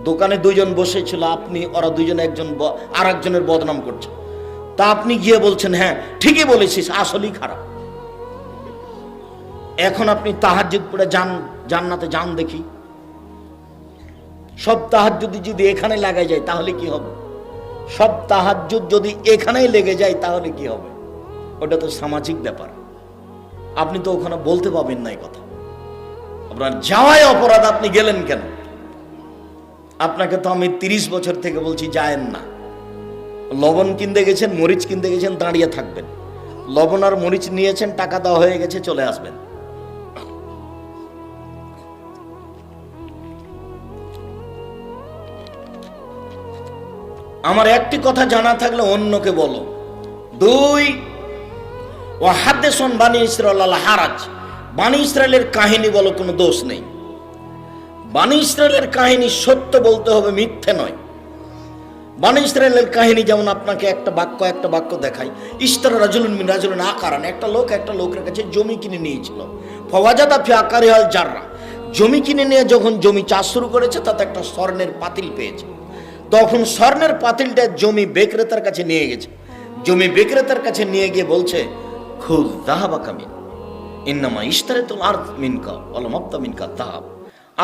দোকানে দুইজন বসেছিল, আপনি ওরা দুইজন একজন আর একজনের বদনাম করছে, তা আপনি গিয়ে বলছেন হ্যাঁ ঠিকই বলেছিস, আসলেই খারাপ। এখন আপনি তাহাজ্জুদ পড়ে জান্নাতে যান দেখি। সব তাহাজ্জুদ যদি এখানে লাগা যায় তাহলে কি হবে? সব তাহাজ্জুদ যদি এখানেই লেগে যায় তাহলে কি হবে? ওটা তো সামাজিক ব্যাপার। আপনি তো ওখানে বলতে পাবেন না এই কথা। আপনার যাওয়ায় অপরাধ, আপনি গেলেন কেন? আপনাকে তো আমি 30 বছর থেকে বলছি যায়েন না। লবণ কিনতে গেছেন, মরিচ কিনতে গেছেন, দাঁড়িয়ে থাকবেন। লবণ আর মরিচ নিয়েছেন, টাকা দেওয়া হয়ে গেছে, চলে আসবেন। আমার একটি কথা জানা থাকলে অন্যকে বলো। 2, ওয়াহাদ্দিসুন বানি ইসরাঈল আল হারাজ, বানি ইসরাইলের কাহিনী বলো, কোনো দোষ নেই। বানি ইসরাইলের কাহিনী সত্য বলতে হবে, মিথ্যে নয়। বানি ইসরাইলের কাহিনী যেমন আপনাকে একটা বাক্য দেখাই। ইশতারা রাজুলুন মিন রাজুলিন আকারান, একটা লোকের কাছে জমি কিনে নিয়েছিল। ফাওয়াজাদা ফি আকারিহাল জাররা, জমি কিনে নিয়ে যখন জমি চাষ শুরু করেছে তাতে একটা স্বর্ণের পাতিল পেয়েছে। তখন স্বর্ণের পাতিলটা জমি বিক্রেতার কাছে নিয়ে গেছে। জমি বিক্রেতার কাছে নিয়ে গিয়ে বলছে, খুয যাহাবা কামিন ইন্নামা ইশতারাতুল আরদ মিনকা ওয়া লাম আবতা মিনকা যাহাব।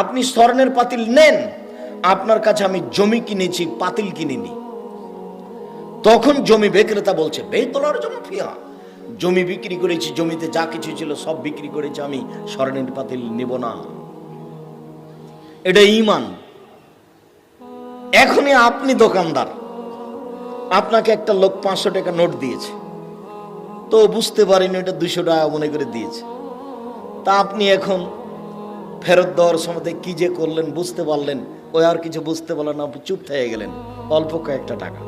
আপনি স্বর্ণের পাতিল নেন, আপনার কাছে আমি জমি কিনেছি, পাতিল কিনিনি। তখন জমি বিক্রেতা বলছে, বেতলার জমি ফিয়া, জমি বিক্রি করেছি, জমিতে যা কিছু ছিল সব বিক্রি করেছি, আমি স্বর্ণের পাতিল নেব না। এটা ঈমান। এখনই আপনি দোকানদার, আপনাকে একটা লোক 500 টাকা নোট দিয়েছে, তো বুঝতে পারেনি ওটা 200 টাকা মনে করে দিয়েছে। তা আপনি এখন ফেরত দেওয়ার সময় কি যে করলেন বুঝতে পারলেন, ওই আর কিছু বুঝতে পারলেন না, আপনি চুপ থেকে গেলেন, অল্প কয়েকটা টাকা।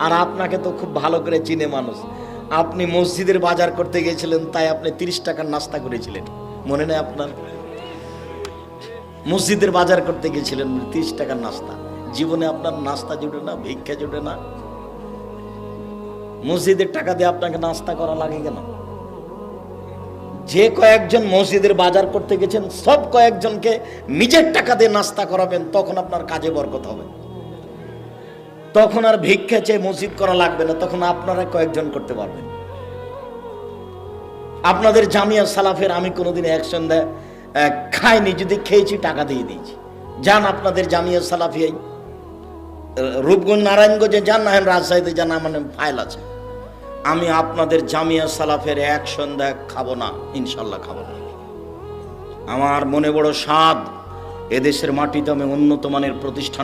আর আপনাকে তো খুব ভালো করে চিনে মানুষ, আপনি মসজিদের বাজার করতে গিয়েছিলেন, তাই আপনি 30 টাকার নাস্তা করেছিলেন, মনে নেই আপনার? মসজিদের বাজার করতে গিয়েছিলেন, 30 টাকার নাস্তা। জীবনে আপনার নাস্তা জুটে না, ভিক্ষা জুটে না, মসজিদের টাকা দিয়ে আপনাকে নাস্তা করা লাগে কেন? যে কয়েকজন মসজিদের বাজার করতে গেছেন সব কয়েকজনকে নিজের টাকা দিয়ে নাস্তা করাবেন, তখন আপনার কাজে বরকত হবে। তখন আর ভিক্ষা চেয়ে মসজিদ করা লাগবে না, তখন আপনারা কয়েকজন করতে পারবেন। আপনাদের জামিয়া সালাফের আমি কোনোদিন অ্যাকশন খাইনি, যদি খেয়েছি টাকা দিয়ে দিয়েছি। যান আপনাদের জামিয়া সালাফিয়াই, রূপগঞ্জ নারায়ণগঞ্জে যান, না রাজশাহীতে যান, আমার ফাইল আছে। আমি আপনাদের জামিয়া সালাফের এক সন্ধ্যা খাবো না, ইনশাল্লাহ খাবো না। আমার মনে বড় স্বাদ, এদেশের মাটিতে আমি উন্নত মানের প্রতিষ্ঠান